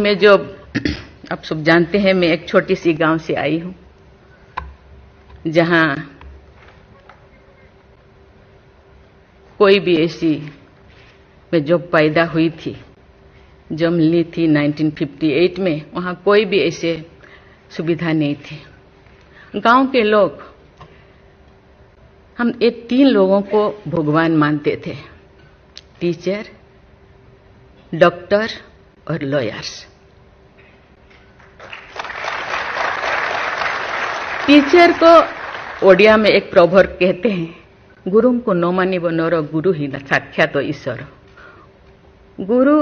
में जो आप सब जानते हैं, मैं एक छोटी सी गांव से आई हूं, जहां कोई भी ऐसी, मैं जब पैदा हुई थी, जब ली थी 1958 में, वहां कोई भी ऐसे सुविधा नहीं थी। गांव के लोग, हम ये 3 लोगों को भगवान मानते थे, टीचर, डॉक्टर और लॉयर्स। टीचर को ओडिया में एक प्रोवर्ब कहते हैं, गुरुम को नो मानिबो नरो गुरु ही न साक्षात ईश्वर। गुरु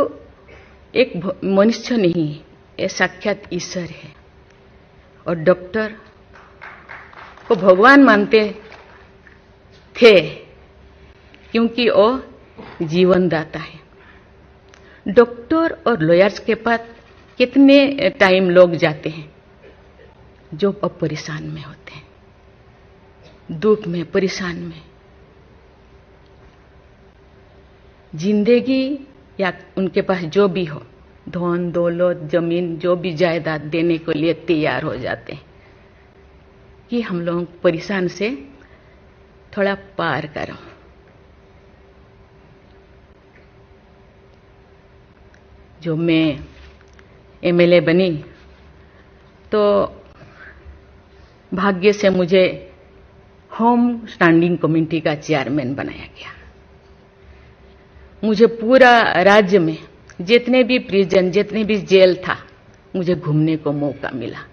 एक मनुष्य नहीं, ये साक्षात ईश्वर है। और डॉक्टर को भगवान मानते थे क्योंकि वो जीवन दाता है। डॉक्टर और लॉयर्स के पास कितने टाइम लोग जाते हैं जो अब परेशान में होते हैं, दुख में, परेशान में। जिंदगी या उनके पास जो भी हो, धन दौलत, जमीन, जो भी जायदाद देने के लिए तैयार हो जाते हैं कि हम लोग परेशान से थोड़ा पार करो। जो मैं एमएलए बनी तो भाग्य से मुझे होम स्टैंडिंग कमेटी का चेयरमैन बनाया गया। मुझे पूरा राज्य में जितने भी प्रिजन, जितने भी जेल था, मुझे घूमने को मौका मिला।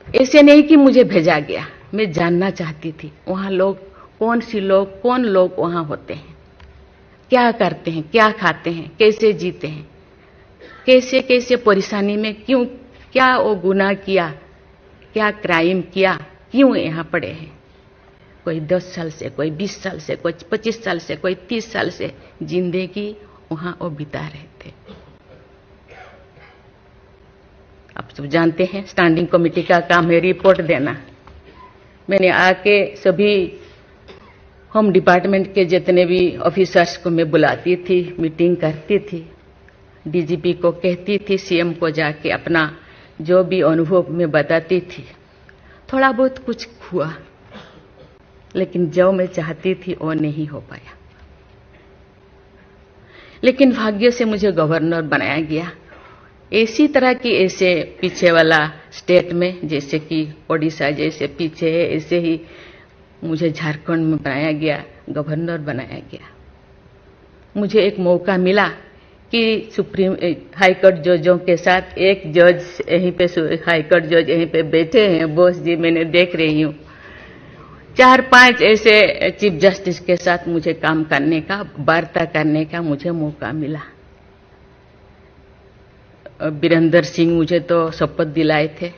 ऐसे नहीं कि मुझे भेजा गया, मैं जानना चाहती थी वहां लोग, कौन लोग वहां होते हैं, क्या करते हैं, क्या खाते हैं, कैसे जीते हैं, कैसे कैसे परेशानी में, क्यों, क्या वो गुनाह किया, क्या क्राइम किया, क्यों यहां पड़े हैं। कोई 10 साल से, कोई 20 साल से, कोई 25 साल से, कोई 30 साल से जिंदगी वहां वो बिता रहे थे। आप सब जानते हैं स्टैंडिंग कमेटी का काम है रिपोर्ट देना। मैंने आके सभी होम डिपार्टमेंट के जितने भी ऑफिसर्स को मैं बुलाती थी, मीटिंग करती थी, डीजीपी को कहती थी, सीएम को जाके अपना जो भी अनुभव मैं बताती थी। थोड़ा बहुत कुछ हुआ, लेकिन जो मैं चाहती थी वो नहीं हो पाया। लेकिन भाग्य से मुझे गवर्नर बनाया गया। इसी तरह की, ऐसे पीछे वाला स्टेट में, जैसे कि ओडिशा जैसे पीछे है, ऐसे ही मुझे झारखंड में बनाया गया, गवर्नर बनाया गया। मुझे एक मौका मिला कि सुप्रीम हाईकोर्ट जजों के साथ, एक जज यहीं पे, हाईकोर्ट जज यहीं पे बैठे हैं, बोस जी, मैंने देख रही हूँ, 4-5 ऐसे चीफ जस्टिस के साथ मुझे काम करने का, वार्ता करने का मुझे मौका मिला। वीरेंद्र सिंह मुझे तो शपथ दिलाए थे,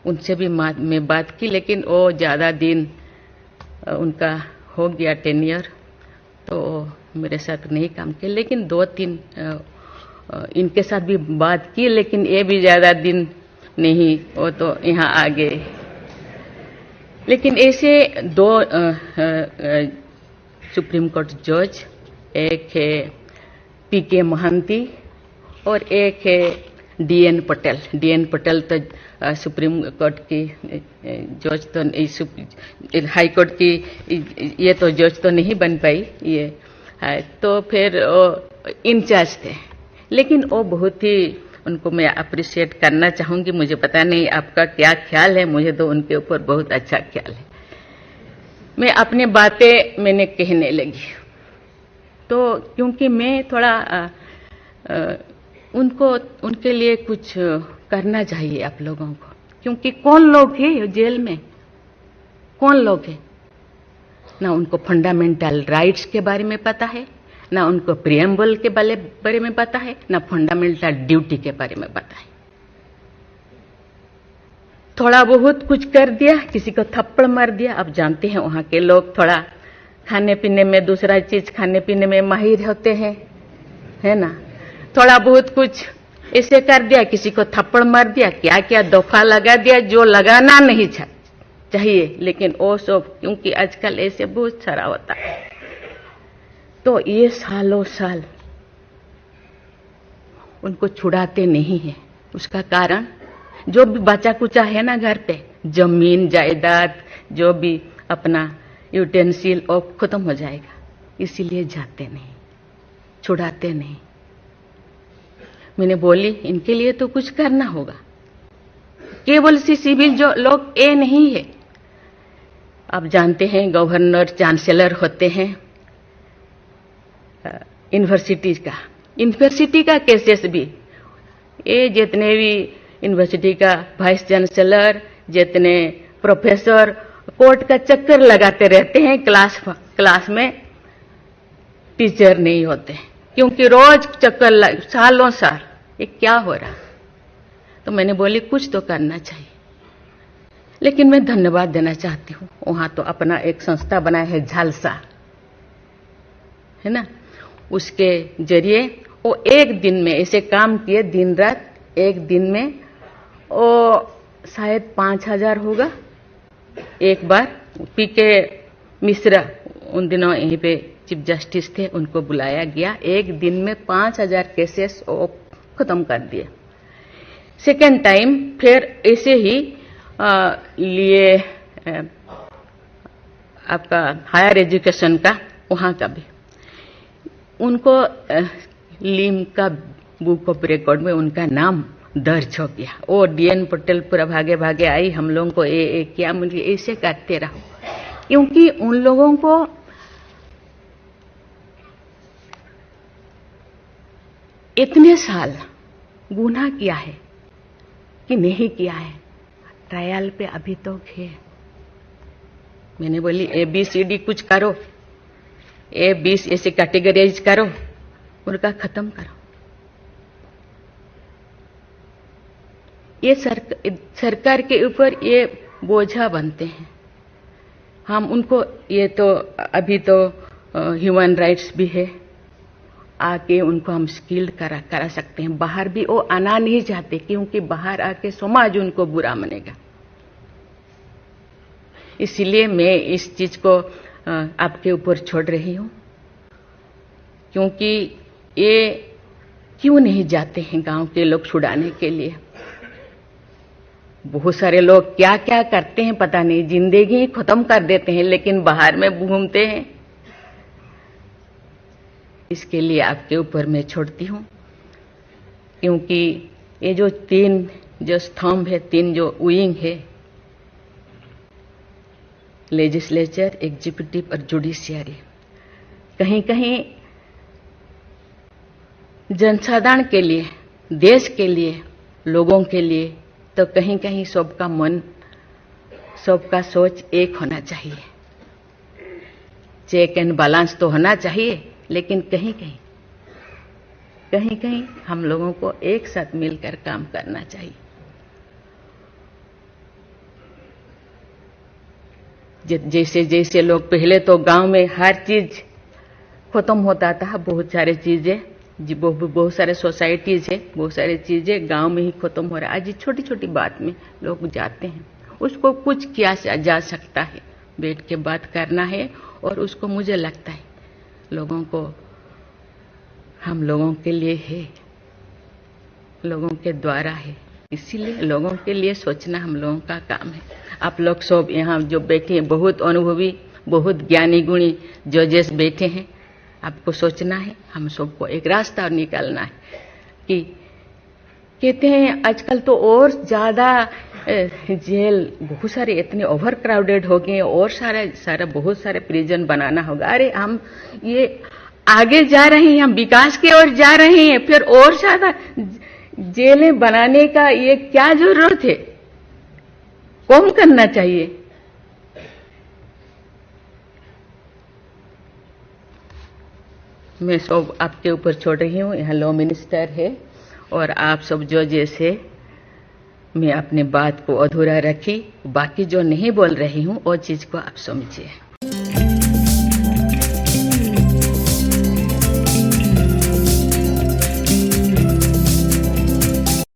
उनसे भी मैं बात की, लेकिन वो ज़्यादा दिन उनका हो गया टेन्योर, तो मेरे साथ नहीं काम किया। लेकिन 2-3 इनके साथ भी बात की, लेकिन ये भी ज़्यादा दिन नहीं, वो तो यहाँ आ गए। लेकिन ऐसे 2 सुप्रीम कोर्ट जज, एक है पीके महांती और एक है डीएन पटेल। डीएन पटेल तो सुप्रीम कोर्ट की जज तो, हाई कोर्ट की ये तो जज तो नहीं बन पाई ये है, तो फिर इंचार्ज थे। लेकिन वो बहुत ही, उनको मैं अप्रिशिएट करना चाहूंगी। मुझे पता नहीं आपका क्या ख्याल है, मुझे तो उनके ऊपर बहुत अच्छा ख्याल है। मैं अपनी बातें मैंने कहने लगी, तो क्योंकि मैं थोड़ा उनके लिए कुछ करना चाहिए आप लोगों को, क्योंकि कौन लोग हैं जेल में, कौन लोग हैं, ना उनको फंडामेंटल राइट्स के बारे में पता है, ना उनको प्रिएम्बल के बारे में पता है, ना फंडामेंटल ड्यूटी के बारे में पता है। थोड़ा बहुत कुछ कर दिया, किसी को थप्पड़ मार दिया। आप जानते हैं वहां के लोग थोड़ा खाने पीने में, दूसरा चीज खाने पीने में माहिर होते हैं, है ना। थोड़ा बहुत कुछ ऐसे कर दिया, किसी को थप्पड़ मार दिया, क्या क्या दफा लगा दिया जो लगाना नहीं चाहिए, लेकिन वो सब, क्योंकि आजकल ऐसे बहुत सारा होता है। तो ये सालों साल उनको छुड़ाते नहीं है। उसका कारण जो भी बचा कुचा है ना घर पे, जमीन जायदाद जो भी अपना यूटेंसिल और खत्म हो जाएगा, इसीलिए जाते नहीं, छुड़ाते नहीं। मैंने बोली इनके लिए तो कुछ करना होगा। केवल सिविल जो लोग ये नहीं है, आप जानते हैं गवर्नर चांसलर होते हैं यूनिवर्सिटी का केसेस भी, ये जितने भी यूनिवर्सिटी का वाइस चांसलर, जितने प्रोफेसर कोर्ट का चक्कर लगाते रहते हैं, क्लास में टीचर नहीं होते, क्योंकि रोज चक्कर सालों साल, ये क्या हो रहा। तो मैंने बोली कुछ तो करना चाहिए। लेकिन मैं धन्यवाद देना चाहती हूँ, वहां तो अपना एक संस्था बनाया है झालसा, है ना, उसके जरिए वो एक दिन में ऐसे काम किए, दिन रात, एक दिन में वो शायद 5,000 होगा। एक बार पीके मिश्रा उन दिनों यहीं पे चीफ जस्टिस थे, उनको बुलाया गया, एक दिन में 5,000 केसेस वो खत्म कर दिए। सेकेंड टाइम फिर ऐसे ही लिए आपका हायर एजुकेशन का, वहां का भी उनको लीम का बुक ऑफ रिकॉर्ड में उनका नाम दर्ज हो गया। वो डीएन पटेल पूरा भागे भागे आई, हम लोगों को ये किया, मुझे ऐसे करते रहो, क्योंकि उन लोगों को इतने साल गुनाह किया है कि नहीं किया है, ट्रायल पे अभी तो है। मैंने बोली ABCD कुछ करो, A20 ऐसे कैटेगराइज करो, उनका खत्म करो। ये सरकार के ऊपर ये बोझा बनते हैं। हम उनको, ये तो अभी तो ह्यूमन राइट्स भी है, आके उनको हम स्किल्ड करा सकते हैं। बाहर भी वो आना नहीं चाहते, क्योंकि बाहर आके समाज उनको बुरा मानेगा। इसलिए मैं इस चीज को आपके ऊपर छोड़ रही हूं, क्योंकि ये क्यों नहीं जाते हैं गांव के लोग छुड़ाने के लिए। बहुत सारे लोग क्या क्या करते हैं पता नहीं, जिंदगी खत्म कर देते हैं, लेकिन बाहर में घूमते हैं। इसके लिए आपके ऊपर मैं छोड़ती हूं, क्योंकि ये जो 3 जो स्तंभ है, 3 जो विंग है, लेजिस्लेचर, एग्जीक्यूटिव और जुडिशियरी, कहीं कहीं जनसाधारण के लिए, देश के लिए, लोगों के लिए, तो कहीं कहीं सबका मन, सबका सोच एक होना चाहिए। चेक एंड बैलेंस तो होना चाहिए, लेकिन कहीं कहीं हम लोगों को एक साथ मिलकर काम करना चाहिए। जैसे जैसे लोग पहले तो गांव में हर चीज खत्म होता था, बहुत सारे चीजें, बहुत सारे सोसाइटीज है, बहुत सारी चीजें गांव में ही खत्म हो रहा है। आज छोटी छोटी बात में लोग जाते हैं, उसको कुछ किया जा सकता है, बैठ के बात करना है। और उसको मुझे लगता है लोगों को, हम लोगों के लिए है, लोगों के द्वारा है, इसीलिए लोगों के लिए सोचना हम लोगों का काम है। आप लोग सब यहाँ जो बैठे हैं, बहुत अनुभवी, बहुत ज्ञानी गुणी जजेस बैठे हैं, आपको सोचना है, हम सबको एक रास्ता और निकालना है। कि कहते हैं आजकल तो और ज्यादा जेल, बहुत सारे इतने ओवर क्राउडेड हो गए, और सारा बहुत सारे प्रिजन बनाना होगा। अरे हम ये आगे जा रहे हैं, हम विकास की ओर जा रहे हैं, फिर और ज्यादा जेलें बनाने का ये क्या जरूरत है? कम करना चाहिए। मैं सब आपके ऊपर छोड़ रही हूँ। यहाँ लॉ मिनिस्टर है और आप सब जो जैसे, मैं अपने बात को अधूरा रखी, बाकी जो नहीं बोल रही हूँ वो चीज को आप समझिए।